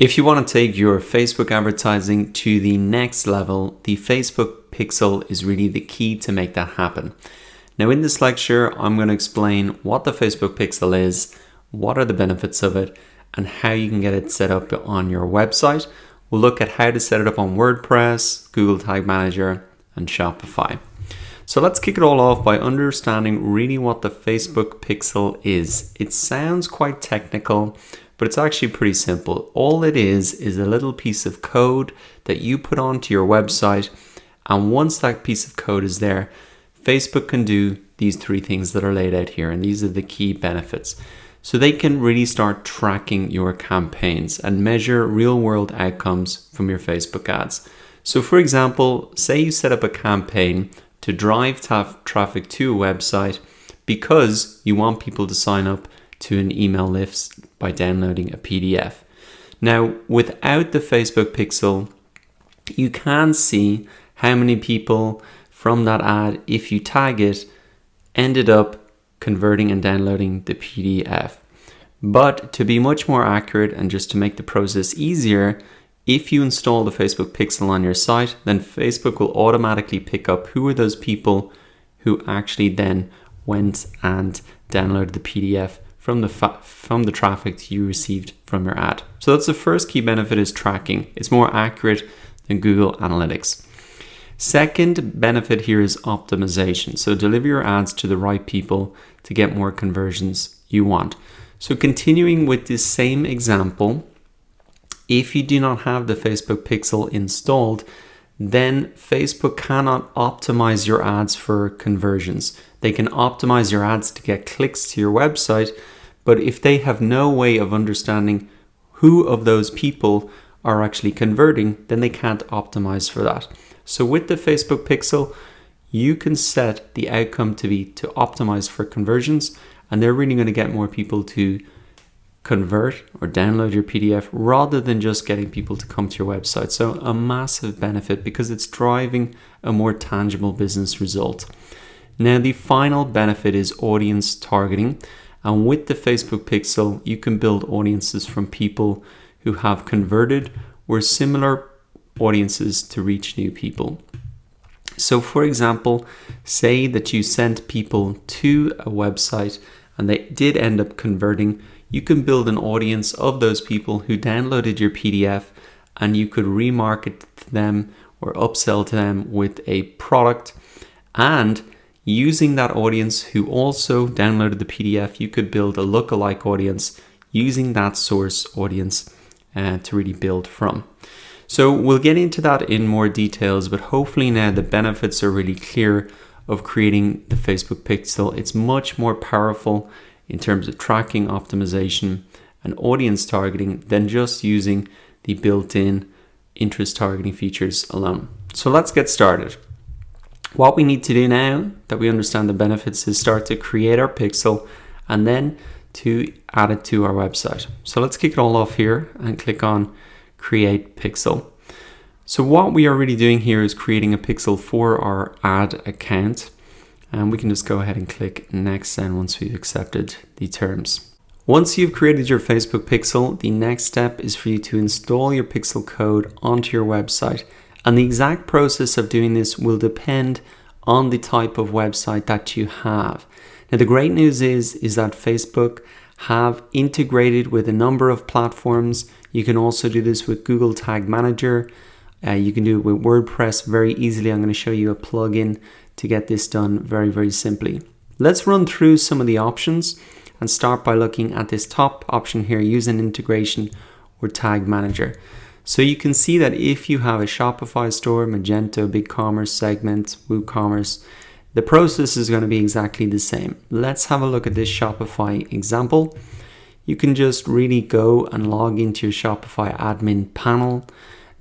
If you want to take your Facebook advertising to the next level, the Facebook pixel is really the key to make that happen. Now in this lecture, I'm going to explain what the Facebook pixel is, what are the benefits of it, and how you can get it set up on your website. We'll look at how to set it up on WordPress, Google Tag Manager, and Shopify. So let's kick it all off by understanding really what the Facebook pixel is. It sounds quite technical, but it's actually pretty simple. All it is a little piece of code that you put onto your website, and once that piece of code is there, Facebook can do these three things that are laid out here, and these are the key benefits. So they can really start tracking your campaigns and measure real-world outcomes from your Facebook ads. So for example, say you set up a campaign to drive traffic to a website because you want people to sign up to an email list by downloading a PDF. Now, without the Facebook pixel, you can see how many people from that ad, if you tag it, ended up converting and downloading the PDF. But to be much more accurate and just to make the process easier, if you install the Facebook pixel on your site, then Facebook will automatically pick up who are those people who actually then went and downloaded the PDF from the traffic you received from your ad. So that's the first key benefit, is tracking. It's more accurate than Google Analytics. Second benefit here is optimization. So deliver your ads to the right people to get more conversions you want. So continuing with this same example, if you do not have the Facebook pixel installed, then Facebook cannot optimize your ads for conversions. They can optimize your ads to get clicks to your website, but if they have no way of understanding who of those people are actually converting, then they can't optimize for that. So with the Facebook pixel, you can set the outcome to be to optimize for conversions, and they're really going to get more people to convert or download your PDF rather than just getting people to come to your website. So a massive benefit because it's driving a more tangible business result. Now the final benefit is audience targeting, and with the Facebook pixel you can build audiences from people who have converted or similar audiences to reach new people. So for example, say that you sent people to a website and they did end up converting. You can build an audience of those people who downloaded your PDF, and you could remarket to them or upsell to them with a product. And using that audience who also downloaded the PDF, you could build a lookalike audience using that source audience to really build from. So we'll get into that in more details, but hopefully now the benefits are really clear of creating the Facebook pixel. It's much more powerful in terms of tracking, optimization, and audience targeting than just using the built-in interest targeting features alone. So let's get started. What we need to do now that we understand the benefits is start to create our pixel and then to add it to our website. So let's kick it all off here and click on Create Pixel. So what we are really doing here is creating a pixel for our ad account. And we can just go ahead and click next then once we've accepted the terms. Once you've created your Facebook pixel, the next step is for you to install your pixel code onto your website. And the exact process of doing this will depend on the type of website that you have. Now the great news is that Facebook have integrated with a number of platforms. You can also do this with Google Tag Manager. You can do it with WordPress very easily. I'm going to show you a plugin to get this done very, very simply. Let's run through some of the options and start by looking at this top option here, use an integration or tag manager. So you can see that if you have a Shopify store, Magento, BigCommerce, Segment, WooCommerce, the process is going to be exactly the same. Let's have a look at this Shopify example. You can just really go and log into your Shopify admin panel.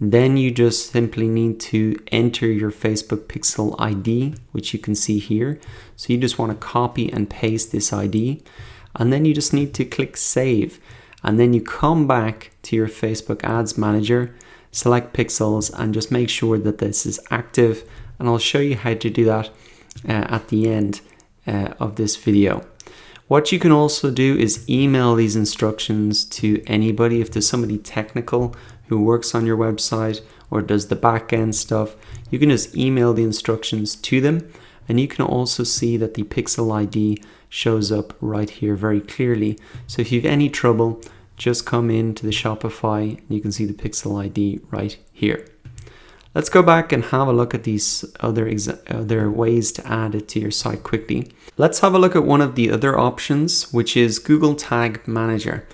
Then you just simply need to enter your Facebook pixel ID, which you can see here. So you just want to copy and paste this ID, and then you just need to click save. And then you come back to your Facebook Ads Manager, select pixels, and just make sure that this is active. And I'll show you how to do that at the end of this video. What you can also do is email these instructions to anybody. If there's somebody technical who works on your website or does the back end stuff, you can just email the instructions to them. And you can also see that the pixel ID shows up right here very clearly. So if you have any trouble, just come into the Shopify and you can see the pixel ID right here. Let's go back and have a look at these other ways to add it to your site quickly. Let's have a look at one of the other options, which is Google Tag Manager.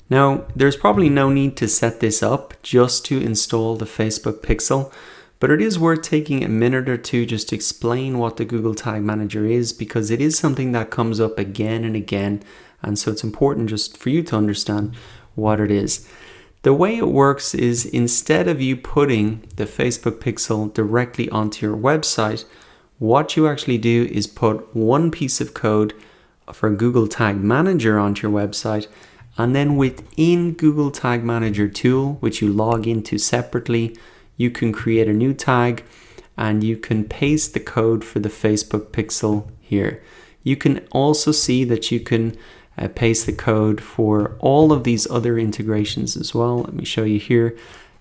Now, there's probably no need to set this up just to install the Facebook pixel, but it is worth taking a minute or two just to explain what the Google Tag Manager is, because it is something that comes up again and again, and so it's important just for you to understand what it is. The way it works is, instead of you putting the Facebook pixel directly onto your website, what you actually do is put one piece of code for Google Tag Manager onto your website, and then within Google Tag Manager tool, which you log into separately, you can create a new tag and you can paste the code for the Facebook pixel here. You can also see that you can paste the code for all of these other integrations as well. Let me show you here.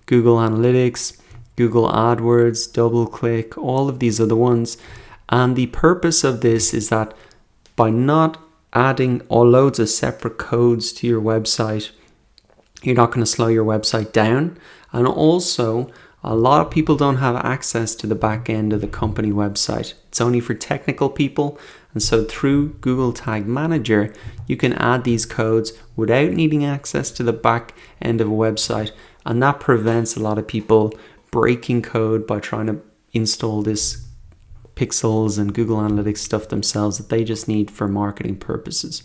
Google Analytics, Google Adwords, DoubleClick, all of these other ones. And the purpose of this is that by not adding loads of separate codes to your website, you're not going to slow your website down. And also, a lot of people don't have access to the back end of the company website. It's only for technical people. And so through Google Tag Manager, you can add these codes without needing access to the back end of a website. And that prevents a lot of people breaking code by trying to install this pixels and Google Analytics stuff themselves that they just need for marketing purposes.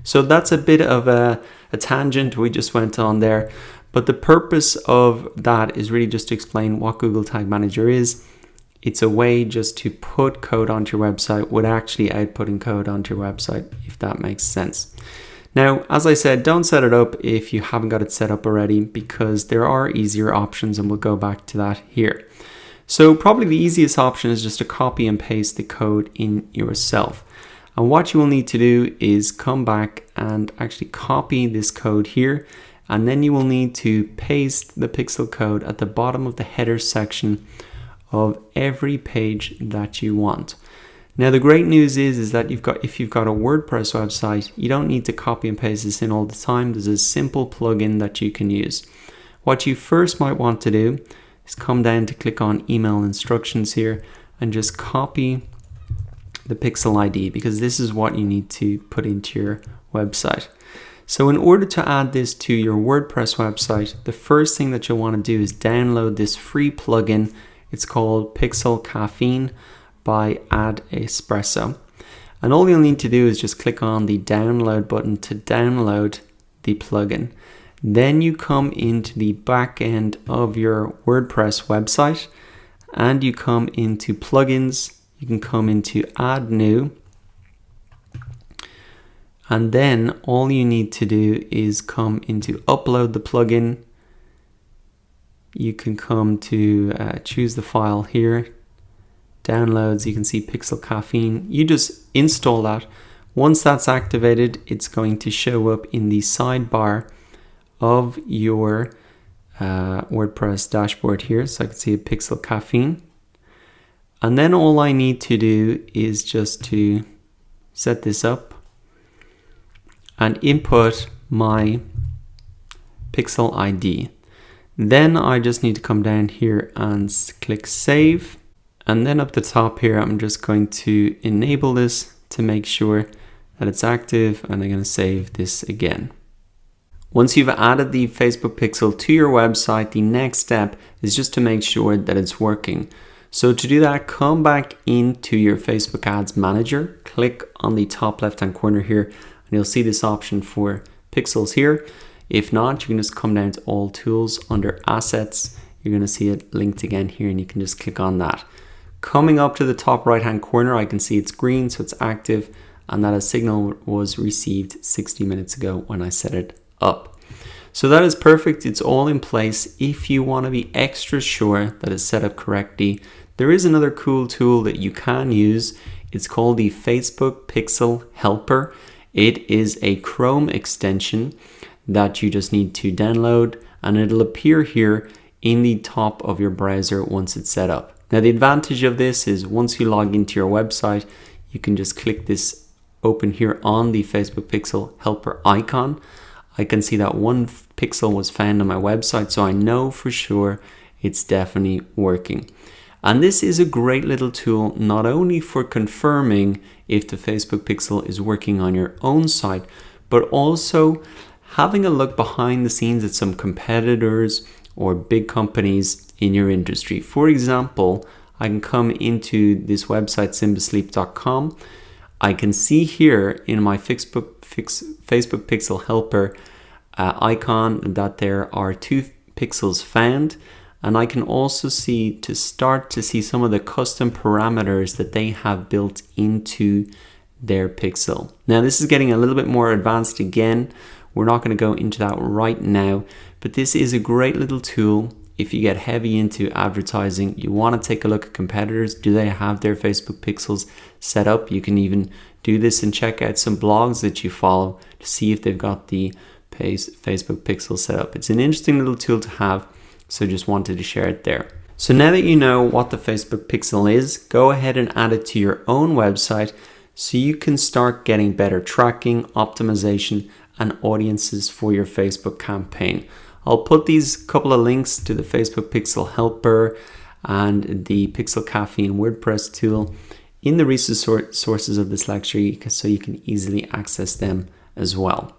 So that's a bit of a tangent we just went on there. But the purpose of that is really just to explain what Google Tag Manager is. It's a way just to put code onto your website without actually outputting code onto your website, if that makes sense. Now, as I said, don't set it up if you haven't got it set up already, because there are easier options, and we'll go back to that here. So probably the easiest option is just to copy and paste the code in yourself. And what you will need to do is come back and actually copy this code here. And then you will need to paste the pixel code at the bottom of the header section of every page that you want. Now, the great news is that if you've got a WordPress website, you don't need to copy and paste this in all the time. There's a simple plugin that you can use. What you first might want to do is come down to click on email instructions here and just copy the pixel ID, because this is what you need to put into your website. So in order to add this to your WordPress website, the first thing that you'll want to do is download this free plugin. It's called Pixel Caffeine by Espresso. And all you'll need to do is just click on the download button to download the plugin. Then you come into the back end of your WordPress website and you come into plugins. You can come into add new. And then all you need to do is come into upload the plugin. You can come to choose the file here, downloads. You can see Pixel Caffeine. You just install that. Once that's activated, it's going to show up in the sidebar of your WordPress dashboard here. So I can see a Pixel Caffeine. And then all I need to do is just to set this up and input my pixel ID. Then I just need to come down here and click save. And then up the top here, I'm just going to enable this to make sure that it's active, and I'm going to save this again. Once you've added the Facebook pixel to your website, the next step is just to make sure that it's working. So to do that, come back into your Facebook Ads Manager, click on the top left-hand corner here, and you'll see this option for pixels here. If not, you can just come down to all tools under assets. You're going to see it linked again here, and you can just click on that. Coming up to the top right-hand corner, I can see it's green, so it's active, and that a signal was received 60 minutes ago when I set it up. So that is perfect. It's all in place. If you want to be extra sure that it's set up correctly, there is another cool tool that you can use. It's called the Facebook Pixel Helper. It is a Chrome extension that you just need to download, and it'll appear here in the top of your browser once it's set up. Now, the advantage of this is once you log into your website, you can just click this open here on the Facebook Pixel helper icon. I can see that one pixel was found on my website, so I know for sure it's definitely working. And this is a great little tool, not only for confirming if the Facebook Pixel is working on your own site, but also having a look behind the scenes at some competitors or big companies in your industry. For example, I can come into this website, simbasleep.com. I can see here in my Facebook Pixel helper icon that there are 2 pixels found. And I can also start to see some of the custom parameters that they have built into their pixel. Now, this is getting a little bit more advanced again. We're not going to go into that right now, but this is a great little tool. If you get heavy into advertising, you want to take a look at competitors. Do they have their Facebook pixels set up? You can even do this and check out some blogs that you follow to see if they've got the Facebook pixel set up. It's an interesting little tool to have. So just wanted to share it there. So now that you know what the Facebook Pixel is, go ahead and add it to your own website so you can start getting better tracking, optimization, and audiences for your Facebook campaign. I'll put these couple of links to the Facebook Pixel helper and the Pixel Caffeine WordPress tool in the resources of this lecture so you can easily access them as well.